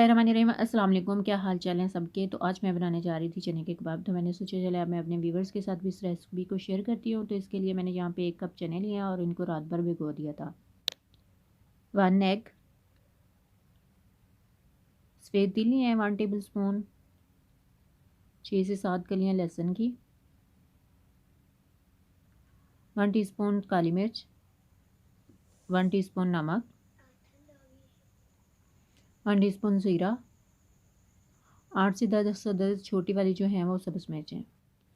बिस्मिल्लाहिर्रहमानिर्रहीम। अस्सलाम वालेकुम। क्या हाल चाल हैं सबके। तो आज मैं बनाने जा रही थी चने के कबाब। तो मैंने सोचा चले अब मैं अपने व्यूवर्स के साथ भी इस रेसिपी को शेयर करती हूँ। तो इसके लिए मैंने यहाँ पे 1 कप चने लिए और इनको रात भर भिगो दिया था। 1 एग, सफ़ेद तिल लिए हैं 1 टेबल स्पून, 6 से 7 कलियाँ लहसुन की, 1 टीस्पून काली मिर्च, 1 टीस्पून नमक, 1 टीस्पून ज़ीरा, 8 से 10 अदद छोटी वाली जो हैं वो सब्ज़ मिर्च हैं।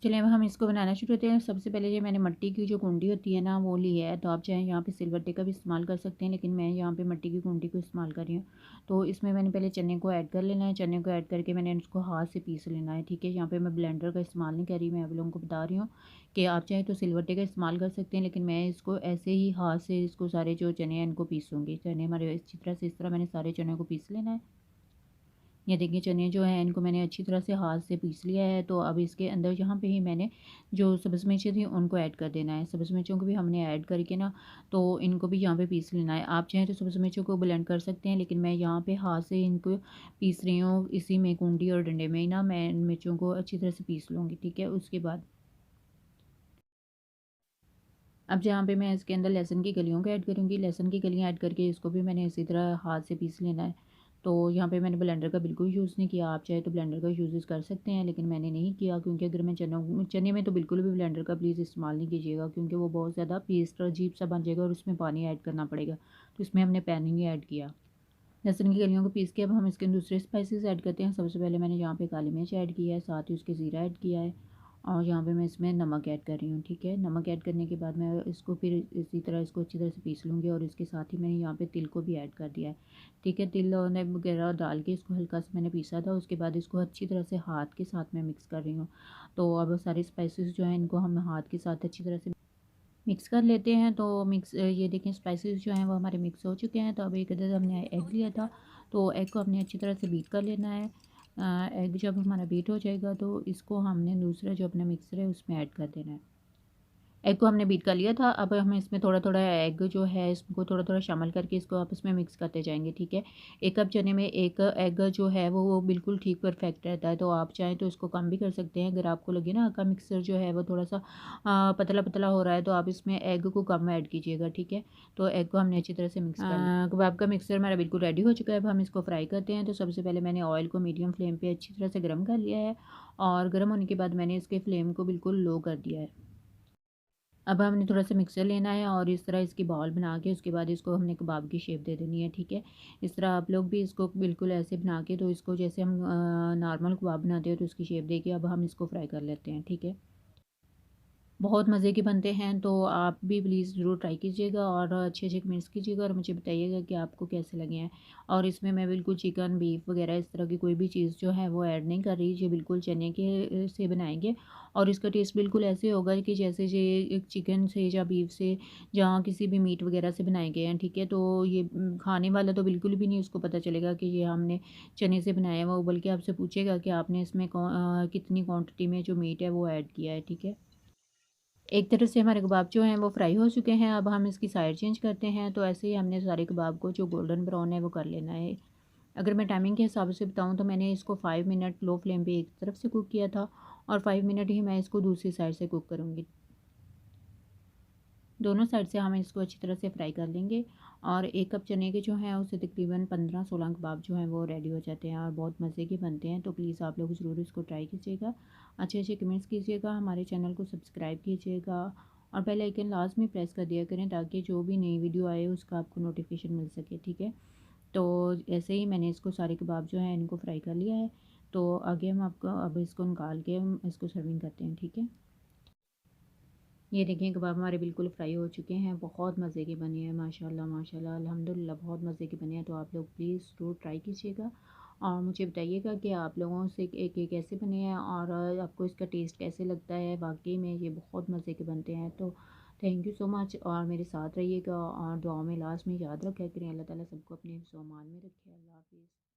चलिए अब हम इसको बनाना शुरू करते हैं। सबसे पहले ये मैंने मिट्टी की जो कुंडी होती है ना वो ली है। तो आप चाहें यहाँ पे सिलबट्टे का भी इस्तेमाल कर सकते हैं, लेकिन मैं यहाँ पे मिट्टी की कुंडी को इस्तेमाल कर रही हूँ। तो इसमें मैंने पहले चने को ऐड कर लेना है। चने को ऐड करके मैंने इसको हाथ से पीस लेना है, ठीक है। यहाँ पे मैं ब्लेंडर का इस्तेमाल नहीं कर रही, मैं आप लोगों को बता रही हूँ कि आप चाहें तो सिलबट्टे का इस्तेमाल कर सकते हैं, लेकिन मैं इसको ऐसे ही हाथ से इसको सारे जो चने हैं इनको पीसूँगी। चने हमारे अच्छी तरह से इस तरह मैंने सारे चने को पीस लेना है। ये देखिए चने जो हैं इनको मैंने अच्छी तरह से हाथ से पीस लिया है। तो अब इसके अंदर यहाँ पे ही मैंने जो सब्ज़ मिर्चें थी उनको ऐड कर देना है। सब्ज़ मिर्चों को भी हमने ऐड करके ना तो इनको भी यहाँ पे पीस लेना है। आप चाहें तो सब्ज़ मिर्चों को ब्लेंड कर सकते हैं, लेकिन मैं यहाँ पे हाथ से इनको पीस रही हूँ। इसी में कुंडी और डंडे में ही ना मैं मिर्चों को अच्छी तरह से पीस लूँगी, ठीक है। उसके बाद अब जहाँ पे मैं इसके अंदर लहसुन की कलियों को ऐड करूँगी। लहसुन की कलियाँ ऐड करके इसको भी मैंने इसी तरह हाथ से पीस लेना है। तो यहाँ पे मैंने ब्लेंडर का बिल्कुल यूज़ नहीं किया। आप चाहे तो ब्लेंडर का यूज़ कर सकते हैं, लेकिन मैंने नहीं किया क्योंकि अगर मैं चने में तो बिल्कुल भी ब्लेंडर का प्लीज़ इस्तेमाल नहीं कीजिएगा, क्योंकि वो बहुत ज़्यादा पेस्ट अजीब सा बन जाएगा और उसमें पानी ऐड करना पड़ेगा। तो इसमें हमने पानी नहीं ऐड किया। लहसुन की कलियों को पीस के अब हम इसके दूसरे स्पाइसेस ऐड करते हैं। सबसे पहले मैंने यहाँ पे काली मिर्च ऐड किया है, साथ ही उसके ज़ीरा ऐड किया है और यहाँ पे मैं इसमें नमक ऐड कर रही हूँ, ठीक है। नमक ऐड करने के बाद मैं इसको फिर इसी तरह इसको अच्छी तरह से पीस लूँगी और इसके साथ ही मैंने यहाँ पे तिल को भी ऐड कर दिया है, ठीक है। तिल और वगैरह डाल के इसको हल्का सा मैंने पीसा था। उसके बाद इसको अच्छी तरह से हाथ के साथ मैं मिक्स कर रही हूँ। तो अब सारे स्पाइसेस जो हैं इनको हम हाथ के साथ अच्छी तरह से मिक्स कर लेते हैं। तो ये देखें स्पाइसेस जो हैं वो हमारे मिक्स हो चुके हैं। तो अब एक अदद हमने एग लिया था, तो एग को हमने अच्छी तरह से बीट कर लेना है। एग जब हमारा बीट हो जाएगा तो इसको हमने दूसरा जो अपना मिक्सर है उसमें ऐड कर देना है। एग को हमने बीट कर लिया था। अब हम इसमें थोड़ा-थोड़ा एग जो है इसको थोड़ा-थोड़ा शामिल करके इसको आपस में मिक्स करते जाएँगे, ठीक है। 1 कप चने में 1 एग जो है वो बिल्कुल ठीक परफेक्ट रहता है। तो आप चाहें तो इसको कम भी कर सकते हैं। अगर आपको लगे ना आपका मिक्सर जो है वो थोड़ा-सा पतला-पतला हो रहा है तो आप इसमें एग को कम ऐड कीजिएगा, ठीक है। तो एग को हमने अच्छी तरह से मिक्स कर लिया। कबाब का मिक्सर हमारा बिल्कुल रेडी हो चुका है। अब हम इसको फ्राई करते हैं। तो सबसे पहले मैंने ऑयल को मीडियम फ्लेम पे अच्छी तरह से गर्म कर लिया है और गर्म होने के बाद मैंने इसके फ्लेम को बिल्कुल लो कर दिया है। अब हमने थोड़ा-सा मिक्सर लेना है और इस तरह इसकी बॉल बना के उसके बाद इसको हमने कबाब की शेप दे देनी है, ठीक है। इस तरह आप लोग भी इसको बिल्कुल ऐसे बना के तो इसको जैसे हम नॉर्मल कबाब बनाते हो तो उसकी शेप देके अब हम इसको फ्राई कर लेते हैं, ठीक है। बहुत मज़े के बनते हैं, तो आप भी प्लीज़ ज़रूर ट्राई कीजिएगा और अच्छे-अच्छे कमेंट्स कीजिएगा और मुझे बताइएगा कि आपको कैसे लगे हैं। और इसमें मैं बिल्कुल चिकन, बीफ वग़ैरह इस तरह की कोई भी चीज़ जो है वो ऐड नहीं कर रही। ये बिल्कुल चने के से बनाएँगे और इसका टेस्ट बिल्कुल ऐसे होगा कि जैसे ये चिकन से या बीफ से या किसी भी मीट वग़ैरह से बनाए गए हैं, ठीक है। तो ये खाने वाला तो बिल्कुल भी नहीं उसको पता चलेगा कि ये हमने चने से बनाया है, वो बल्कि आपसे पूछेगा कि आपने इसमें कितनी क्वांटिटी में जो मीट है वो ऐड किया है, ठीक है। एक तरफ से हमारे कबाब जो हैं वो फ्राई हो चुके हैं। अब हम इसकी साइड चेंज करते हैं। तो ऐसे ही हमने सारे कबाब को जो गोल्डन ब्राउन है वो कर लेना है। अगर मैं टाइमिंग के हिसाब से बताऊँ तो मैंने इसको 5 मिनट लो फ्लेम पे एक तरफ से कुक किया था और 5 मिनट ही मैं इसको दूसरी साइड से कुक करूँगी। दोनों साइड से हम इसको अच्छी तरह से फ्राई कर लेंगे और 1 कप चने के जो हैं उससे तकरीबन 15-16 कबाब जो हैं वो रेडी हो जाते हैं और बहुत मज़े के बनते हैं। तो प्लीज़ आप लोग ज़रूर इसको ट्राई कीजिएगा, अच्छे-अच्छे कमेंट्स कीजिएगा, हमारे चैनल को सब्सक्राइब कीजिएगा और बेल आइकन लाज़मी प्रेस कर दिया करें ताकि जो भी नई वीडियो आए उसका आपको नोटिफिकेशन मिल सके, ठीक है। तो ऐसे ही मैंने इसको सारे कबाब जो हैं इनको फ्राई कर लिया है। तो आगे हम आपको अब इसको निकाल के हम इसको सर्विंग करते हैं, ठीक है। ये देखिए कबाब हमारे बिल्कुल फ्राई हो चुके हैं। बहुत मज़े के बने हैं, माशाल्लाह माशाल्लाह अल्हम्दुलिल्लाह बहुत मज़े के बने हैं। तो आप लोग प्लीज़ ज़रूर ट्राई कीजिएगा और मुझे बताइएगा कि आप लोगों से एक कैसे बने हैं और आपको इसका टेस्ट कैसे लगता है। वाक़ई में ये बहुत मज़े के बनते हैं। तो थैंक यू सो मच और मेरे साथ रहिएगा और दुआ में लास्ट में याद रखा करें। अल्लाह ताला सबको अपने हिफ्ज़-ओ-अमान में रखे। अल्लाह हाफ़िज़।